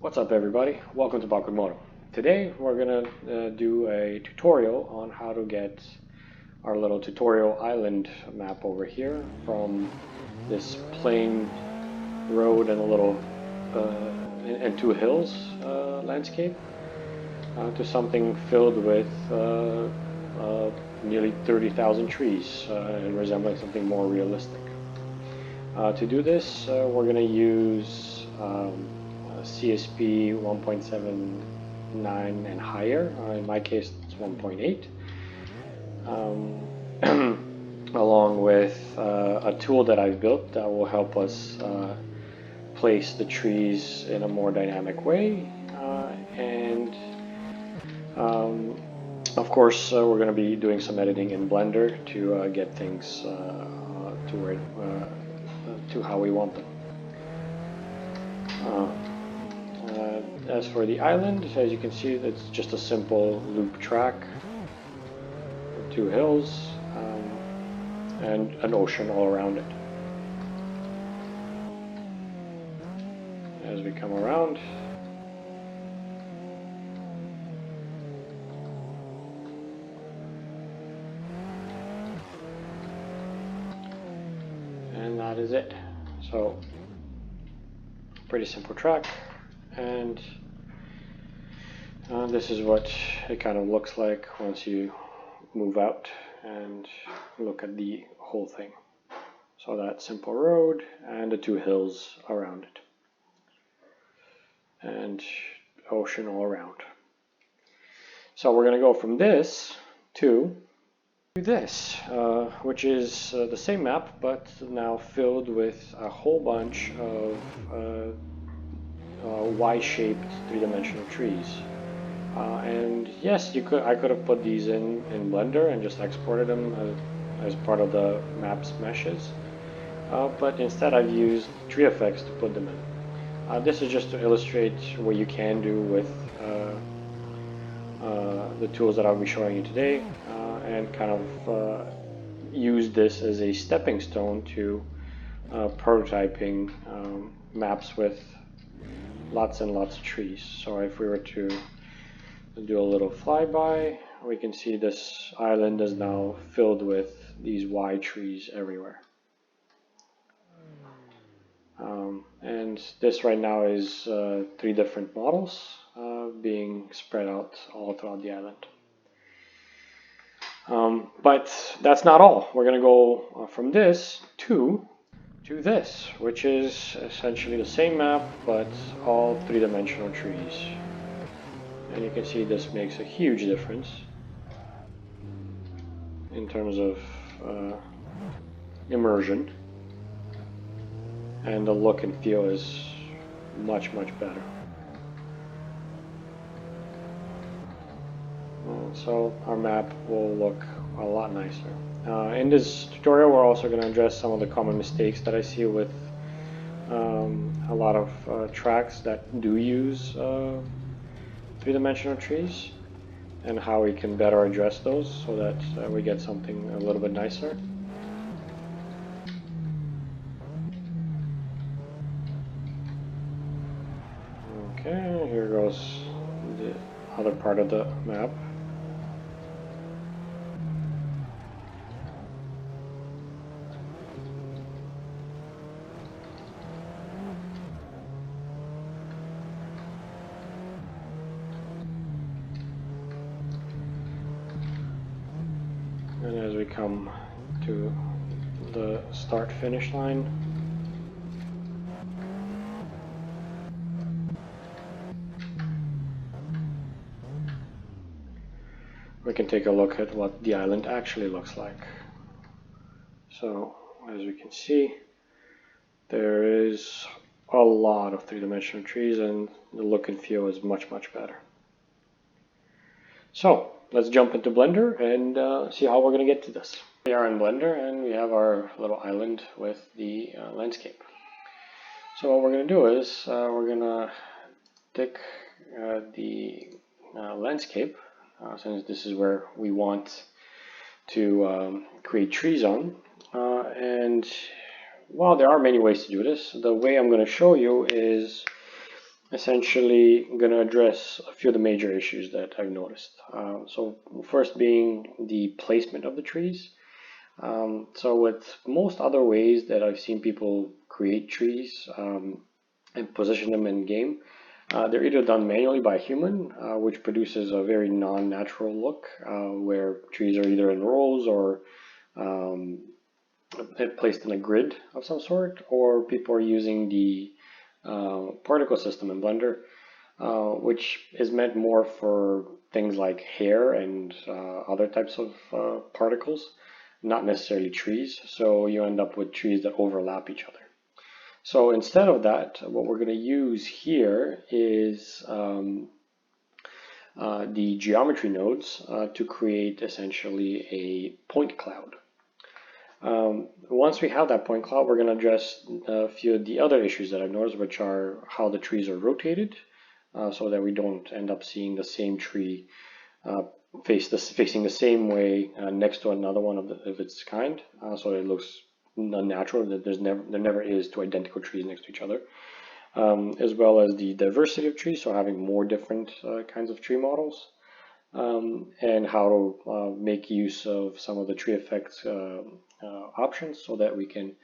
What's up everybody, welcome to Bakumoto. Today we're gonna do a tutorial on how to get our little tutorial island map over here from this plain road and a little and two hills landscape to something filled with nearly 30,000 trees and resembling something more realistic. To do this we're gonna use CSP 1.79 and higher. In my case it's 1.8, along with a tool that I've built that will help us place the trees in a more dynamic way, and of course we're going to be doing some editing in Blender to get things to how we want them. As for the island, as you can see, it's just a simple loop track with two hills and an ocean all around it. As we come around, and that is it. So, pretty simple track. And this is what it kind of looks like once you move out and look at the whole thing. So that simple road and the two hills around it, and ocean all around. So we're going to go from this to this, which is the same map but now filled with a whole bunch of Y-shaped three-dimensional trees. And yes, I could have put these in Blender and just exported them as part of the map's meshes, but instead I've used TreeFX to put them in. This is just to illustrate what you can do with the tools that I'll be showing you today, and kind of use this as a stepping stone to prototyping maps with lots and lots of trees. So if we were to do a little flyby, we can see this island is now filled with these Y trees everywhere. And this right now is 3 different models being spread out all throughout the island. But that's not all. We're going to go from this to this, which is essentially the same map but all 3-dimensional trees. And you can see this makes a huge difference in terms of immersion, and the look and feel is much better. So our map will look a lot nicer. In this tutorial we're also going to address some of the common mistakes that I see with a lot of tracks that do use 3-dimensional trees, and how we can better address those so that we get something a little bit nicer. Okay, here goes the other part of the map. And as we come to the start-finish line, we can take a look at what the island actually looks like. So, as we can see, there is a lot of 3-dimensional trees, and the look and feel is much better. So, let's jump into Blender and see how we're going to get to this. We are in Blender and we have our little island with the landscape. So what we're going to do is we're going to take the landscape, since this is where we want to create trees on, and while there are many ways to do this, the way I'm going to show you is essentially going to address a few of the major issues that I've noticed. So first being the placement of the trees. So with most other ways that I've seen people create trees and position them in game, they're either done manually by a human, which produces a very non-natural look, where trees are either in rows or um, placed in a grid of some sort, or people are using the particle system in Blender, which is meant more for things like hair and other types of particles, not necessarily trees. So you end up with trees that overlap each other. So instead of that, what we're going to use here is the geometry nodes to create essentially a point cloud. Once we have that point cloud, we're going to address a few of the other issues that I've noticed, which are how the trees are rotated, so that we don't end up seeing the same tree facing the same way next to another one of its kind, so it looks unnatural. That there never is two identical trees next to each other, as well as the diversity of trees, so having more different kinds of tree models. And how to make use of some of the TreeFX options so that we can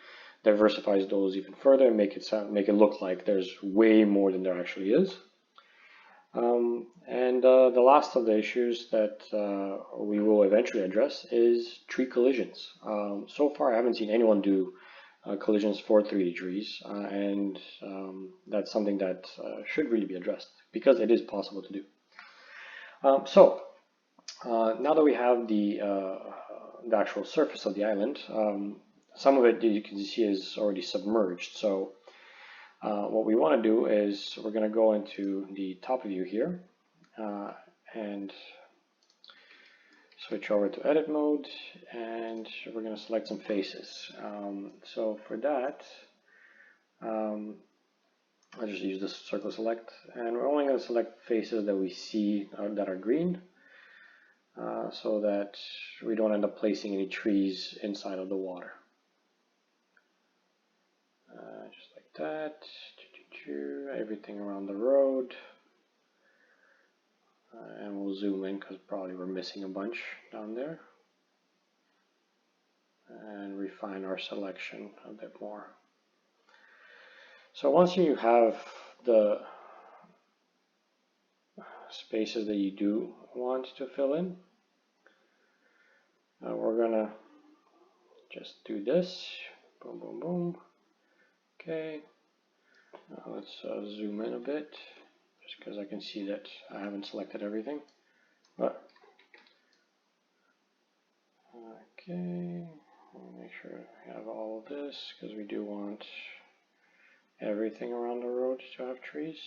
diversify those even further and make it look like there's way more than there actually is. And the last of the issues that we will eventually address is tree collisions. So far, I haven't seen anyone do collisions for 3D trees, and that's something that should really be addressed because it is possible to do. Now that we have the actual surface of the island, some of it you can see is already submerged. So what we want to do is we're going to go into the top view here and switch over to edit mode, and we're going to select some faces. So for that, I'll just use this circle select, and we're only going to select faces that we see that are green, so that we don't end up placing any trees inside of the water. Just like that. Everything around the road. And we'll zoom in because probably we're missing a bunch down there. And refine our selection a bit more. So once you have the spaces that you do want to fill in, we're gonna just do this. Boom, boom, boom. Okay. Now let's zoom in a bit, just because I can see that I haven't selected everything. But okay, make sure we have all of this because we do want everything around the road to have trees.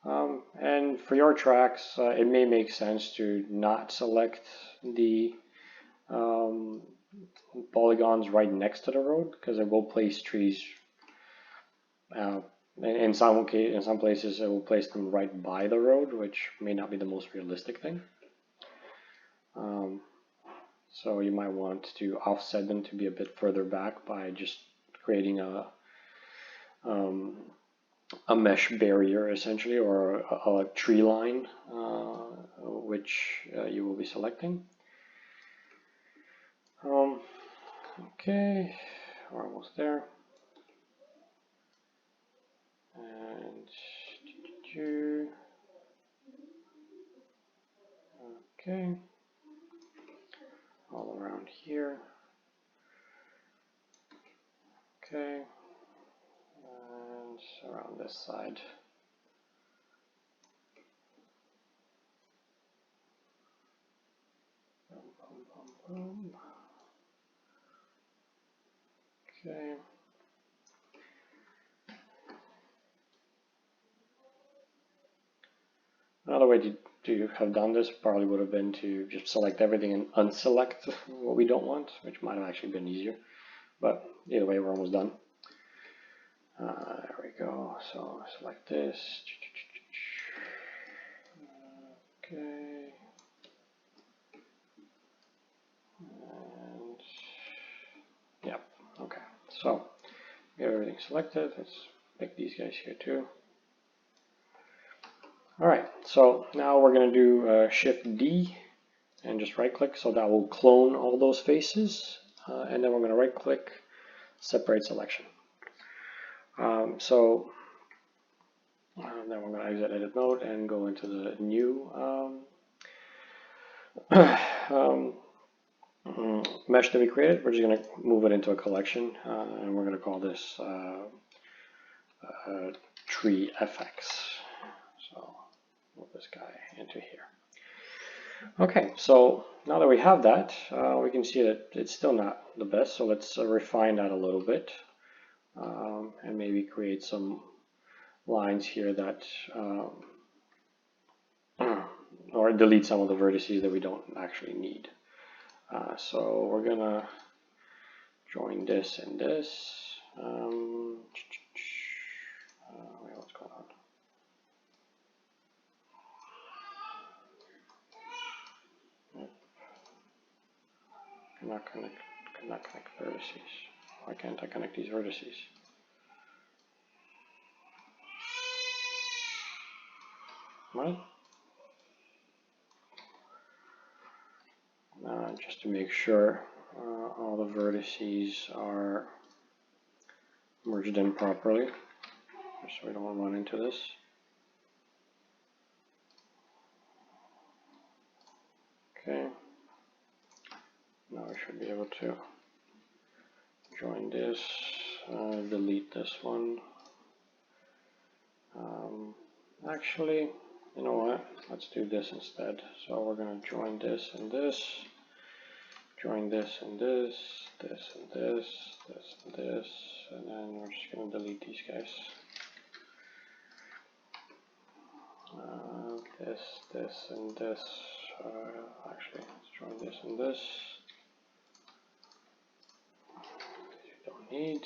And for your tracks, it may make sense to not select the polygons right next to the road, because it will place trees. In some places, it will place them right by the road, which may not be the most realistic thing. So you might want to offset them to be a bit further back by just creating a mesh barrier essentially, or a tree line, which you will be selecting. Okay, we're almost there. And okay, all around here. Okay, and around this side. Boom, boom, boom, boom. Okay. Another way to have done this probably would have been to just select everything and unselect what we don't want, which might have actually been easier. But either way, we're almost done. There we go. So select this. Okay. And yep. Okay. So we have everything selected. Let's pick these guys here too. All right, so now we're going to do Shift D and just right click, so that will clone all those faces, and then we're going to right click, separate selection. Then we're going to exit edit mode and go into the new mesh that we created. We're just going to move it into a collection, and we're going to call this TreeFX. So move this guy into here. Okay, so now that we have that, we can see that it's still not the best, so let's refine that a little bit, and maybe create some lines here that or delete some of the vertices that we don't actually need. So we're gonna join this and this. Wait, what's going on? Cannot connect vertices. Why can't I connect these vertices? What? Just to make sure all the vertices are merged in properly, so we don't run into this. Okay. Now we should be able to join this, delete this one. Actually, you know what? Let's do this instead. So we're going to join this and this, join this and this, this and this, this and this, and then we're just going to delete these guys. This and this. Actually, let's join this and this. You don't need.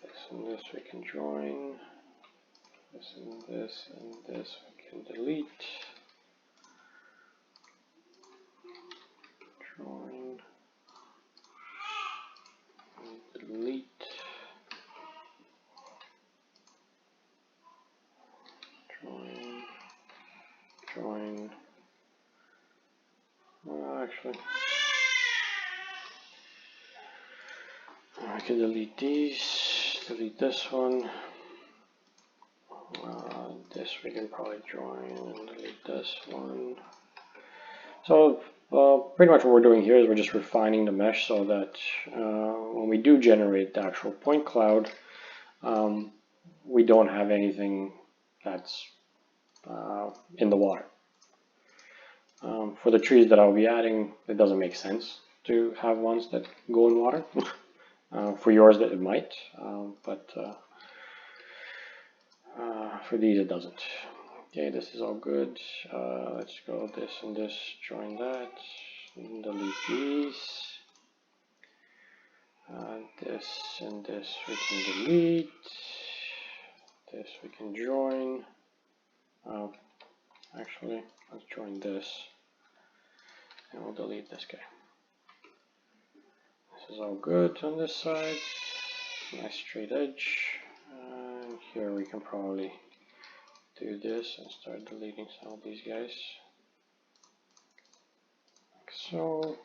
This and this we can join. This and this and this we can delete. Join. And delete. Join. Actually, I can delete these, delete this one. This we can probably join and delete this one. So pretty much what we're doing here is we're just refining the mesh so that when we do generate the actual point cloud, we don't have anything that's in the water. For the trees that I'll be adding, it doesn't make sense to have ones that go in water. For yours, that it might, but for these it doesn't. Okay, this is all good. Let's go this and this, join that, and delete these. This and this we can delete. This we can join. Actually, let's join this, and we'll delete this guy. This is all good on this side. Nice straight edge. And here we can probably do this and start deleting some of these guys. Like so.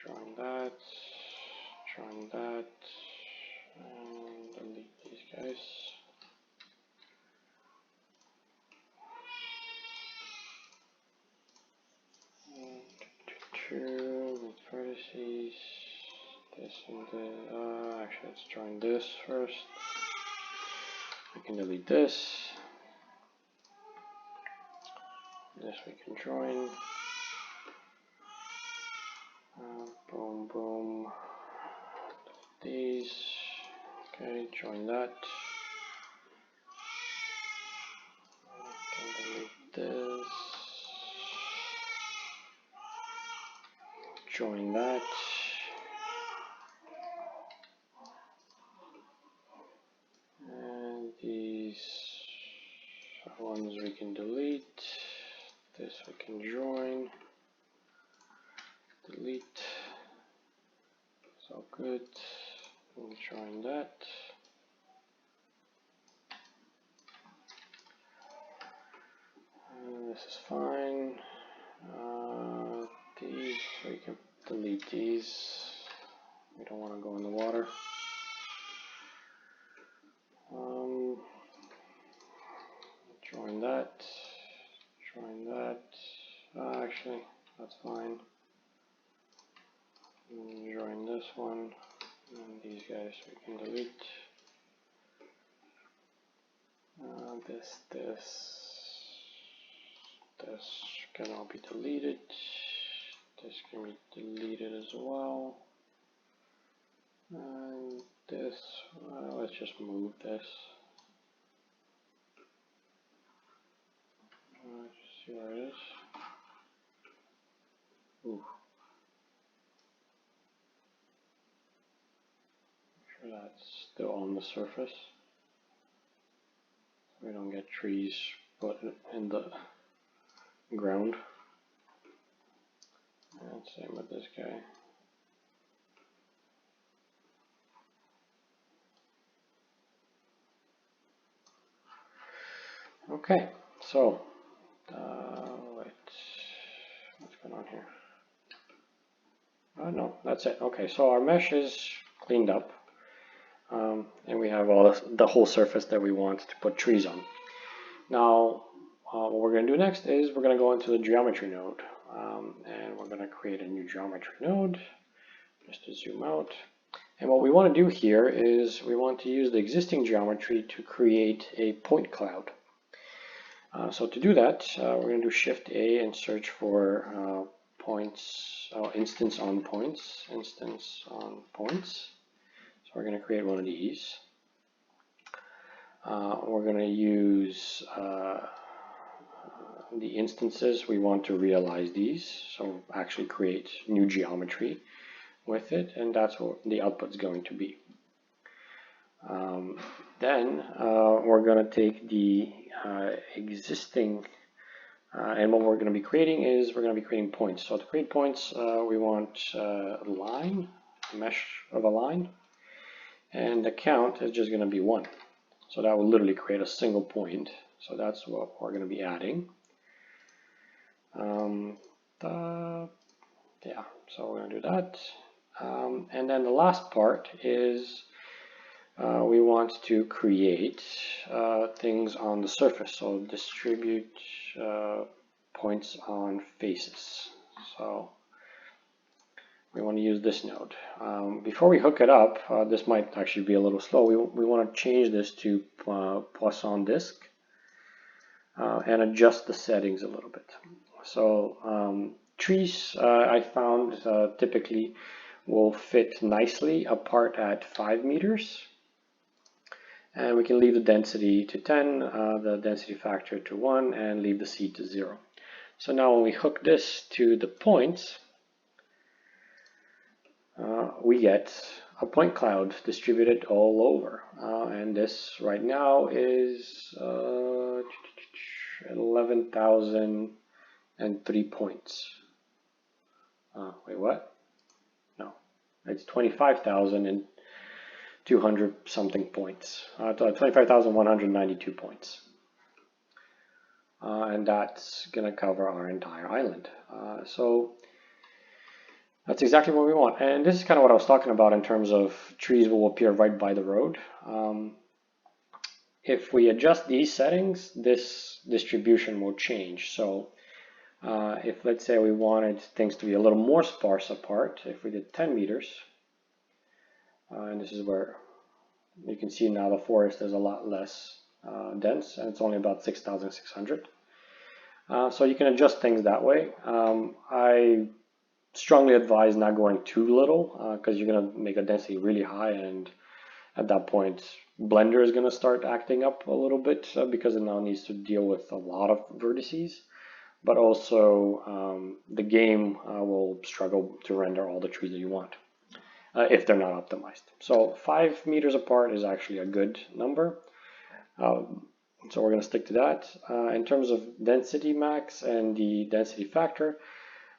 Join that, and delete these guys. Two with vertices, this and this. Actually, let's join this first. We can delete this. This we can join. Boom, boom. These. Okay, join that. Delete this. Join that. And these ones we can delete. This we can join. Delete. It's all good. And join that. This is fine. These, we can delete these. We don't want to go in the water. Join that. Join that. Actually, that's fine. Join this one. And these guys we can delete. This can all be deleted. This can be deleted as well. And this, let's just move this. Just see where it is. Ooh. Make sure that's still on the surface. We don't get trees put in the ground. And same with this guy. Okay, so what's going on here? No, that's it. Okay, so our mesh is cleaned up, and we have all the whole surface that we want to put trees on. Now, what we're going to do next is we're going to go into the geometry node, and we're going to create a new geometry node. Just to zoom out. And what we want to do here is we want to use the existing geometry to create a point cloud. So to do that, we're going to do Shift A and search for points, instance on points. So we're going to create one of these. We're going to use the instances. We want to realize these, so actually create new geometry with it, and that's what the output's going to be. Then we're going to take the existing, and what we're going to be creating is we're going to be creating points. So to create points, we want a line, a mesh of a line, and the count is just going to be 1. So that will literally create a single point. So that's what we're going to be adding. Yeah, so we're going to do that. And then the last part is we want to create things on the surface, so distribute points on faces. So we want to use this node. Before we hook it up, this might actually be a little slow. We want to change this to Poisson disk and adjust the settings a little bit. So trees, I found typically will fit nicely apart at 5 meters. And we can leave the density to 10, the density factor to 1, and leave the seed to 0. So now when we hook this to the points, we get a point cloud distributed all over. And this right now is 11,003 points. Wait, what? No, it's 25,200 something points, 25,192 points. And that's going to cover our entire island. So that's exactly what we want. And this is kind of what I was talking about in terms of trees will appear right by the road. If we adjust these settings, this distribution will change. So if let's say we wanted things to be a little more sparse apart, if we did 10 meters, and this is where you can see now the forest is a lot less dense, and it's only about 6,600. So you can adjust things that way. I strongly advise not going too little because you're going to make a density really high, and at that point Blender is going to start acting up a little bit because it now needs to deal with a lot of vertices, but also the game will struggle to render all the trees that you want if they're not optimized. So 5 meters apart is actually a good number. So we're going to stick to that. In terms of density max and the density factor,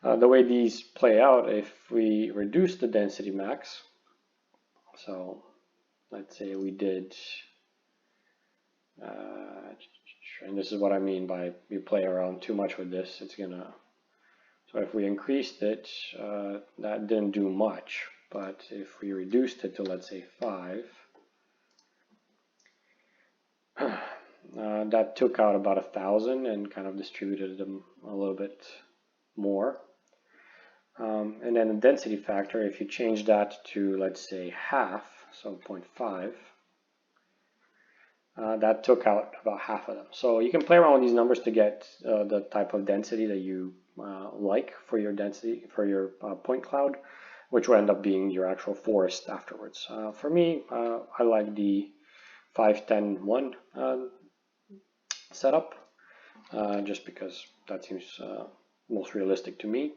the way these play out, if we reduce the density max, so let's say we did And this is what I mean by you play around too much with this, it's gonna, so if we increased it, that didn't do much, but if we reduced it to, let's say, 5, that took out about 1,000 and kind of distributed them a little bit more. And then the density factor, if you change that to, let's say, half, so 0.5, that took out about half of them. So you can play around with these numbers to get the type of density that you like for your density, for your point cloud, which will end up being your actual forest afterwards. For me, I like the 5-10-1 setup, just because that seems most realistic to me.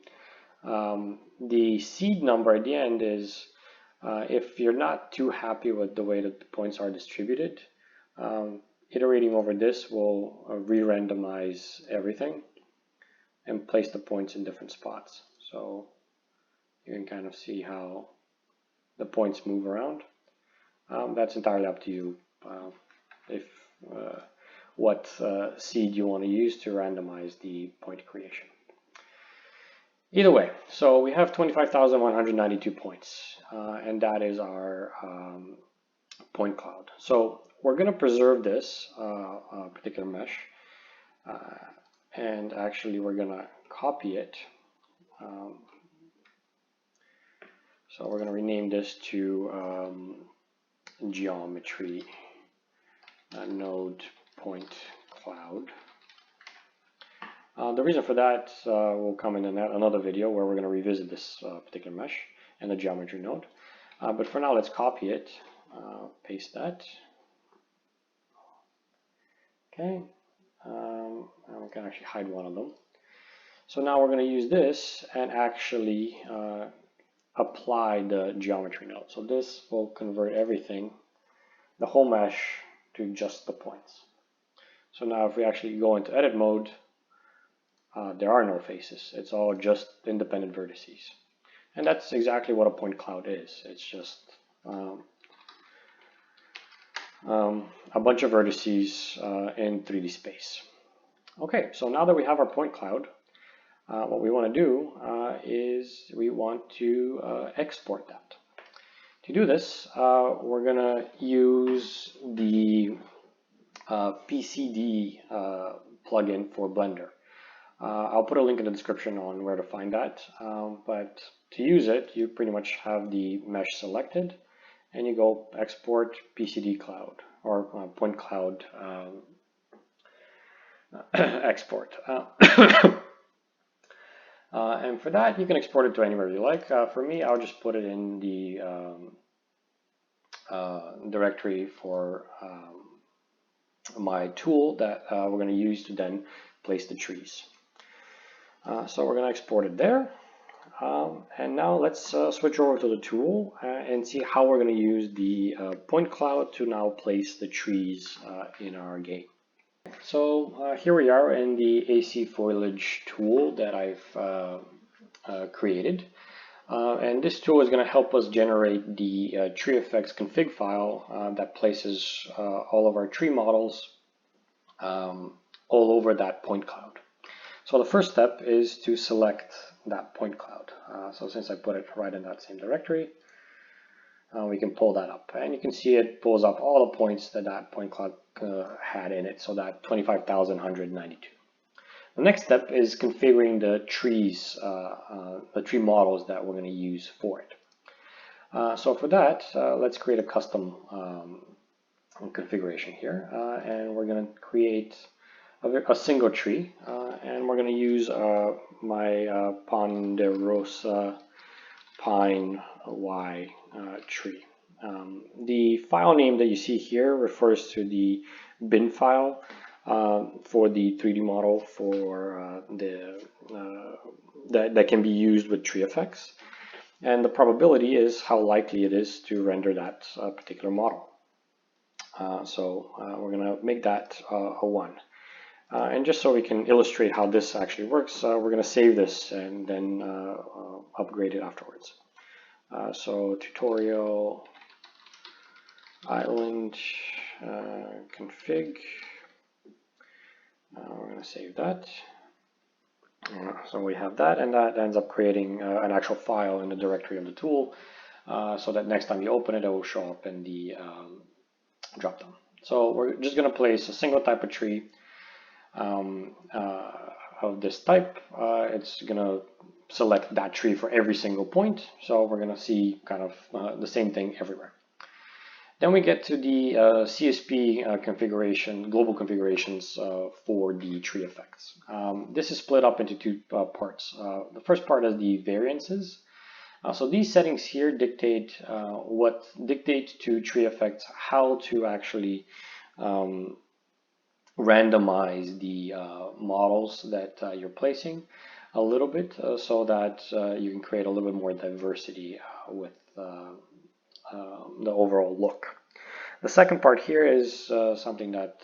The seed number at the end is, if you're not too happy with the way that the points are distributed, iterating over this will re-randomize everything and place the points in different spots. So you can kind of see how the points move around. That's entirely up to you what seed you want to use to randomize the point creation. Either way, so we have 25,192 points, and that is our point cloud. So we're going to preserve this particular mesh, and actually we're going to copy it. So we're going to rename this to geometry node point cloud. The reason for that will come in another video where we're going to revisit this particular mesh and the geometry node. But for now, let's copy it, paste that. Okay, and we can actually hide one of them. So now we're going to use this and actually apply the geometry node. So this will convert everything, the whole mesh, to just the points. So now if we actually go into edit mode, there are no faces. It's all just independent vertices. And that's exactly what a point cloud is. It's just a bunch of vertices in 3D space. Okay, so now that we have our point cloud, what we want to do is we want to export that. To do this, we're going to use the PCD plugin for Blender. I'll put a link in the description on where to find that, but to use it, you pretty much have the mesh selected, and you go export PCD cloud, or point cloud export. And for that, you can export it to anywhere you like. For me, I'll just put it in the directory for my tool that we're going to use to then place the trees. So we're going to export it there. And now let's switch over to the tool and see how we're going to use the point cloud to now place the trees in our game. So here we are in the AC Foliage tool that I've created. And this tool is going to help us generate the TreeFX config file that places all of our tree models all over that point cloud. So the first step is to select that point cloud. So since I put it right in that same directory, we can pull that up. And you can see it pulls up all the points that that point cloud had in it, so that 25,192. The next step is configuring the trees, the tree models that we're going to use for it. So for that, let's create a custom configuration here, and we're going to create a single tree, and we're going to use my Ponderosa Pine Y tree. The file name that you see here refers to the bin file for the 3D model for that can be used with TreeFX, and the probability is how likely it is to render that particular model. So we're going to make that a 1. And just so we can illustrate how this actually works, we're going to save this and then upgrade it afterwards. So tutorial island config, We're going to save that. So we have that, and that ends up creating an actual file in the directory of the tool, so that next time you open it, it will show up in the dropdown. So we're just going to place a single type of tree of this type. It's going to select that tree for every single point, so we're going to see kind of the same thing everywhere. Then we get to the CSP configuration, global configurations for the tree effects. This is split up into two parts. The first part is the variances. So these settings here dictate to tree effects how to actually randomize the models that you're placing a little bit, so that you can create a little bit more diversity with the overall look. The second part here is something that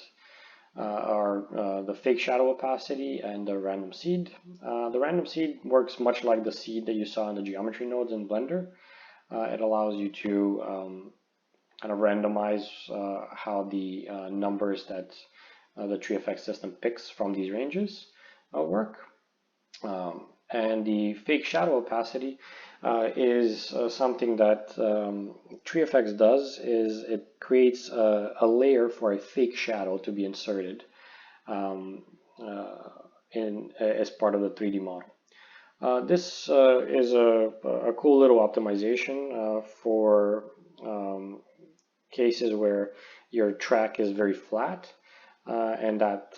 are the fake shadow opacity and the random seed. The random seed works much like the seed that you saw in the geometry nodes in Blender. It allows you to kind of randomize how the numbers that the TreeFX system picks from these ranges work. And the fake shadow opacity is something that TreeFX does, is it creates a layer for a fake shadow to be inserted as part of the 3D model. This is a cool little optimization for cases where your track is very flat, and that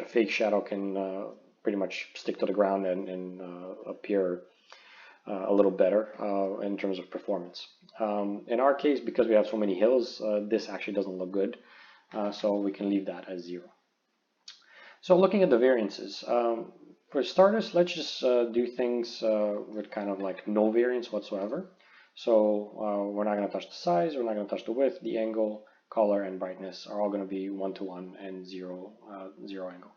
fake shadow can pretty much stick to the ground and appear a little better in terms of performance. In our case, because we have so many hills, this actually doesn't look good, so we can leave that as 0. So looking at the variances, for starters, let's just do things with kind of like no variance whatsoever. So we're not going to touch the size, we're not going to touch the width, the angle, color, and brightness are all going to be 1-to-1 and 0 angle.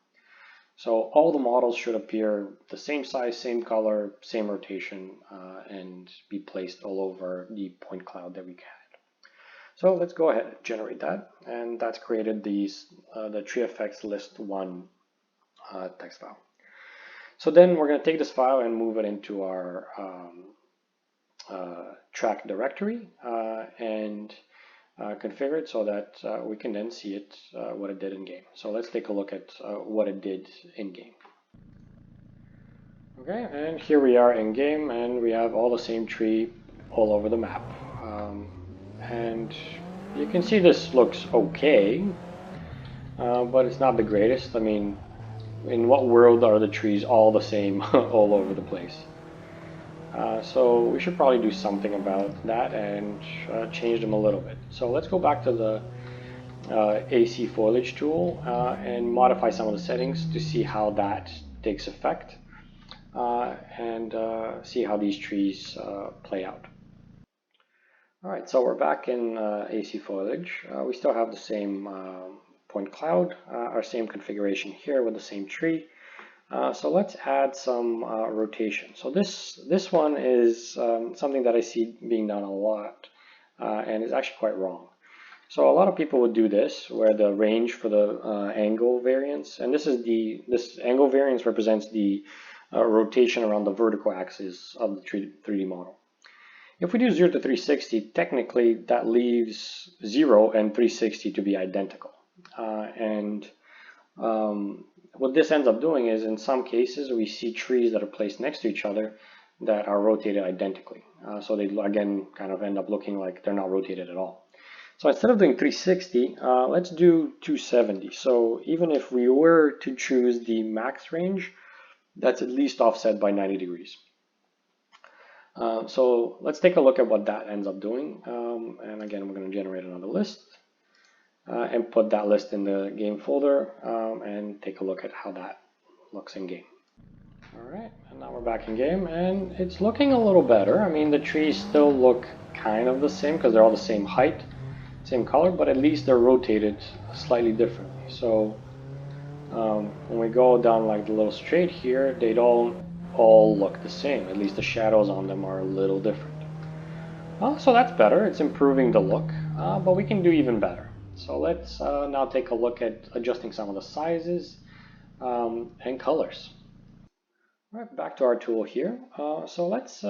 So all the models should appear the same size, same color, same rotation, and be placed all over the point cloud that we had. So let's go ahead and generate that, and that's created the TreeFX list 1 text file. So then we're going to take this file and move it into our track directory and configure it so that we can then see it, what it did in game. So let's take a look at what it did in game. Okay, and here we are in game, and we have all the same tree all over the map. And you can see this looks okay, but it's not the greatest. I mean, in what world are the trees all the same all over the place? So we should probably do something about that and change them a little bit. So let's go back to the AC Foliage tool and modify some of the settings to see how that takes effect, and see how these trees play out. Alright, so we're back in AC Foliage. We still have the same point cloud, our same configuration here with the same tree. So let's add some rotation. So this one is something that I see being done a lot, and is actually quite wrong. So a lot of people would do this, where the range for the angle variance, and this angle variance represents the rotation around the vertical axis of the 3D model. If we do 0 to 360, technically that leaves 0 and 360 to be identical, what this ends up doing is, in some cases, we see trees that are placed next to each other that are rotated identically. So they, again, kind of end up looking like they're not rotated at all. So instead of doing 360, let's do 270. So even if we were to choose the max range, that's at least offset by 90 degrees. So let's take a look at what that ends up doing. And again, we're going to generate another list. And put that list in the game folder, and take a look at how that looks in game. Alright, and now we're back in game, and it's looking a little better. I mean, the trees still look kind of the same because they're all the same height, same color, but at least they're rotated slightly differently. So when we go down like the little straight here, they don't all look the same. At least the shadows on them are a little different. So that's better. It's improving the look, but we can do even better. So let's now take a look at adjusting some of the sizes and colors. All right, back to our tool here. So let's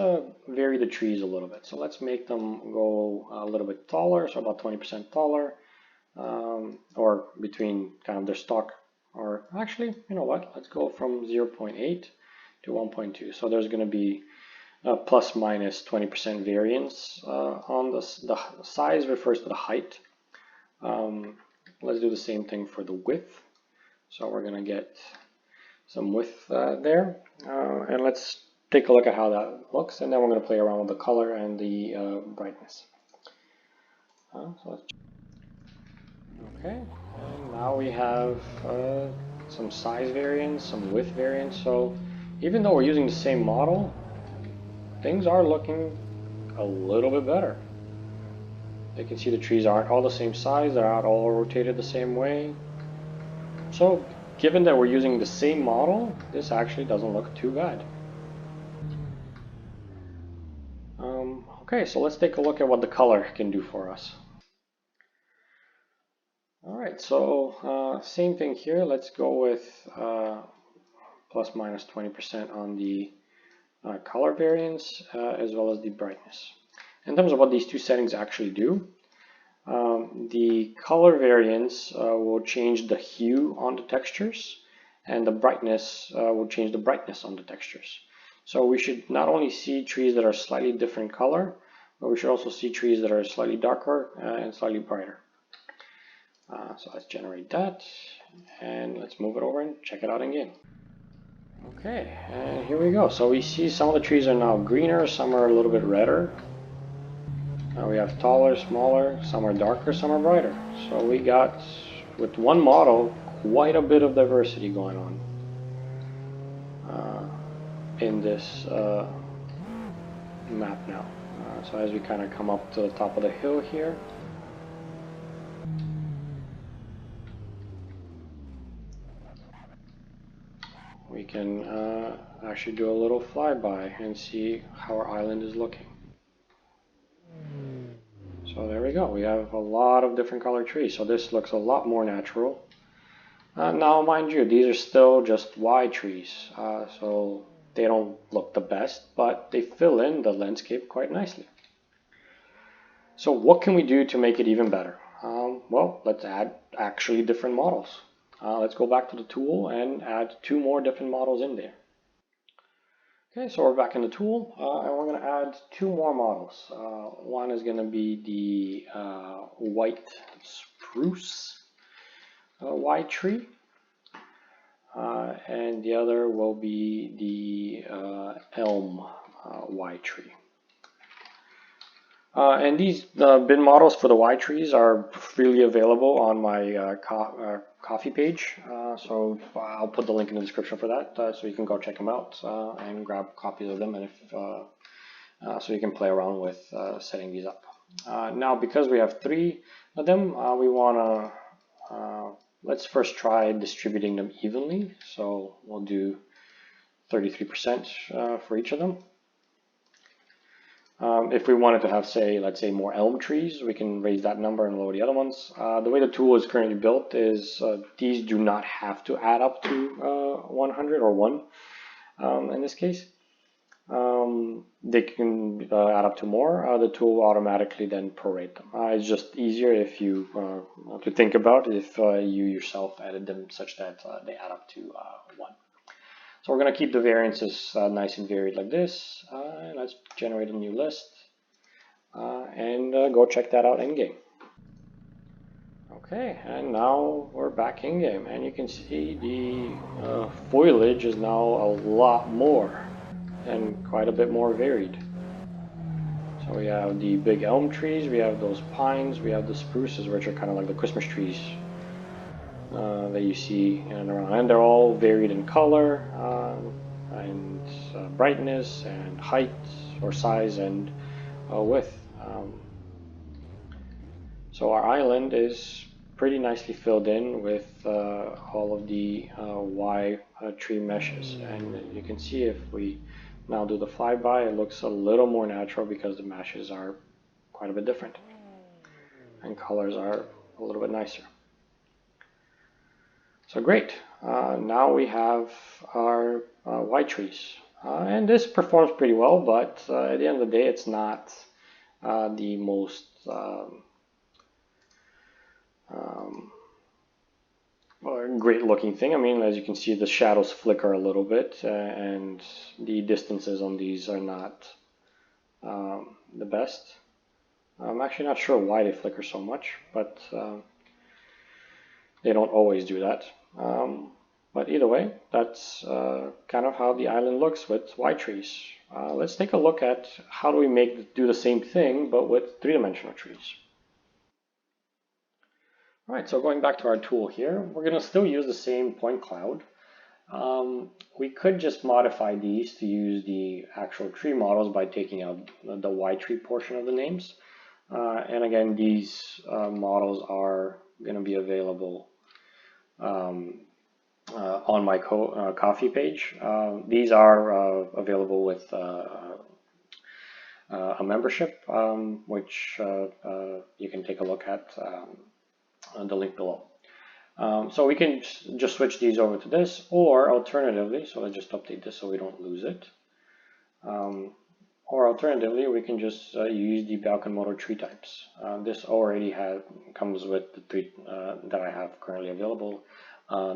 vary the trees a little bit. So let's make them go a little bit taller, so about 20% taller, or between kind of their stock, or actually, you know what, let's go from 0.8 to 1.2. So there's going to be plus minus 20% variance on the size refers to the height. Let's do the same thing for the width. So we're going to get some width there, and let's take a look at how that looks, and then we're going to play around with the color and the brightness. Okay, and now we have some size variance, some width variance. So even though we're using the same model, things are looking a little bit better. You can see the trees aren't all the same size, they're not all rotated the same way. So given that we're using the same model, this actually doesn't look too bad. Okay, so let's take a look at what the color can do for us. Alright, so same thing here. Let's go with plus minus 20% on the color variance as well as the brightness. In terms of what these two settings actually do, the color variance will change the hue on the textures, and the brightness will change the brightness on the textures. So we should not only see trees that are slightly different color, but we should also see trees that are slightly darker and slightly brighter. So let's generate that, and let's move it over and check it out in game. Okay, and here we go. So we see some of the trees are now greener, some are a little bit redder. We have taller, smaller, some are darker, some are brighter. So we got, with one model, quite a bit of diversity going on in this map now. So as we kind of come up to the top of the hill here, we can actually do a little flyby and see how our island is looking. So there we go, we have a lot of different colored trees, so this looks a lot more natural. Now mind you, these are still just Y trees, so they don't look the best, but they fill in the landscape quite nicely. So what can we do to make it even better? Well, let's add actually different models. Let's go back to the tool and add 2 more different models in there. Okay, so we're back in the tool, and we're going to add 2 more models. One is going to be the white spruce Y tree, and the other will be the elm Y tree. And these bin models for the Y trees are freely available on my coffee page, so I'll put the link in the description for that, so you can go check them out and grab copies of them, and so you can play around with setting these up. Now, because we have 3 of them, we want to let's first try distributing them evenly. So we'll do 33% for each of them. If we wanted to have, let's say more elm trees, we can raise that number and lower the other ones. The way the tool is currently built is these do not have to add up to 100 or 1 in this case. They can add up to more. The tool will automatically then prorate them. It's just easier if you to think about if you yourself added them such that they add up to 1. So we're going to keep the variances nice and varied like this. Let's generate a new list and go check that out in game. Okay, and now we're back in game, and you can see the foliage is now a lot more and quite a bit more varied. So we have the big elm trees, we have those pines, we have the spruces, which are kind of like the Christmas trees that you see in and around, and they're all varied in color and brightness and height or size and width. So our island is pretty nicely filled in with all of the Y tree meshes, and you can see if we now do the flyby, it looks a little more natural because the meshes are quite a bit different and colors are a little bit nicer. So great, now we have our white trees. And this performs pretty well, but at the end of the day, it's not the most great looking thing. I mean, as you can see, the shadows flicker a little bit, and the distances on these are not the best. I'm actually not sure why they flicker so much, but they don't always do that. But either way, that's kind of how the island looks with white trees. Let's take a look at how do we do the same thing, but with three-dimensional trees. All right, so going back to our tool here, we're going to still use the same point cloud. We could just modify these to use the actual tree models by taking out the white tree portion of the names. And again, these models are going to be available on my coffee page. These are available with a membership, which you can take a look at on the link below. So we can just switch these over to this, or alternatively, so let's just update this so we don't lose it. Or alternatively, we can just use the Balkan tree types. This already comes with the three that I have currently available,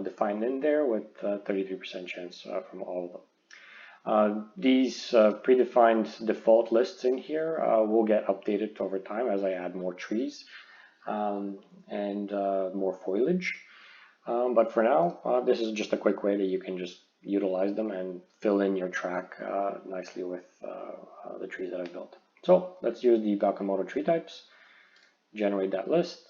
defined in there with 33% chance from all of them. These predefined default lists in here will get updated over time as I add more trees and more foliage. But for now, this is just a quick way that you can just utilize them and fill in your track nicely with the trees that I've built. So let's use the Balkan tree types, generate that list,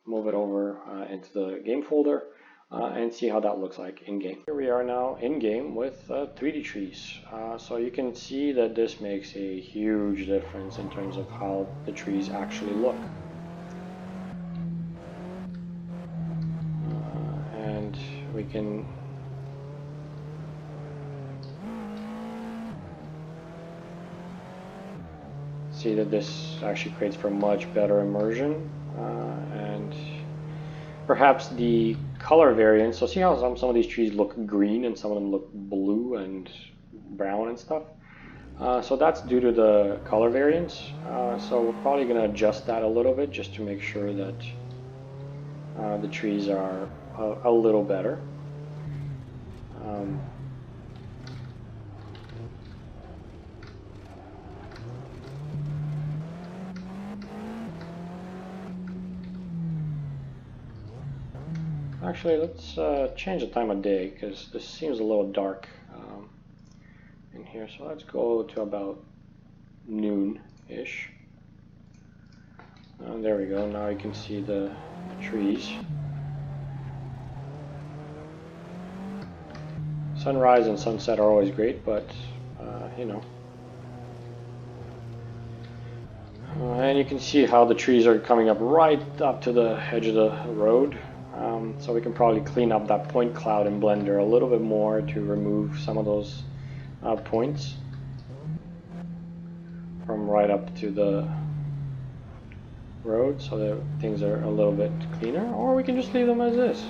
move it over into the game folder, and see how that looks like in game. Here we are now in game with 3D trees. So you can see that this makes a huge difference in terms of how the trees actually look. And we can see that this actually creates for much better immersion, and perhaps the color variance. So see how some of these trees look green and some of them look blue and brown and stuff. So that's due to the color variance. So we're probably going to adjust that a little bit just to make sure that the trees are a little better. Actually, let's change the time of day because this seems a little dark in here. So let's go to about noon-ish. There we go. Now you can see the trees. Sunrise and sunset are always great, but you know. And you can see how the trees are coming up right up to the edge of the road. So we can probably clean up that point cloud in Blender a little bit more to remove some of those points from right up to the road so that things are a little bit cleaner, or we can just leave them as is.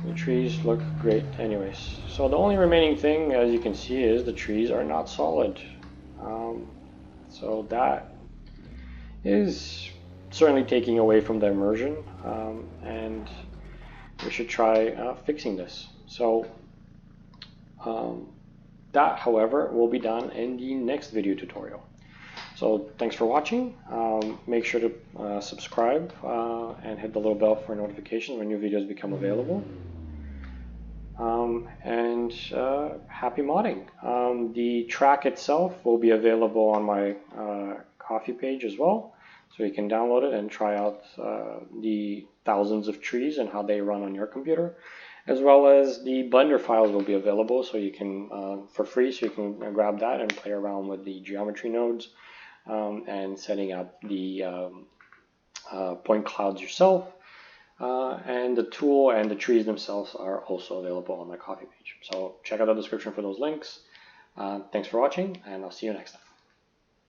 The trees look great anyways. So the only remaining thing, as you can see, is the trees are not solid. So that is certainly taking away from the immersion, and we should try fixing this. So that, however, will be done in the next video tutorial. So thanks for watching. Make sure to subscribe and hit the little bell for notifications when new videos become available. And happy modding. The track itself will be available on my coffee page as well, so you can download it and try out the thousands of trees and how they run on your computer, as well as the Blender files will be available, so you can for free, so you can grab that and play around with the geometry nodes and setting up the point clouds yourself. And the tool and the trees themselves are also available on my coffee page. So check out the description for those links. Thanks for watching, and I'll see you next time.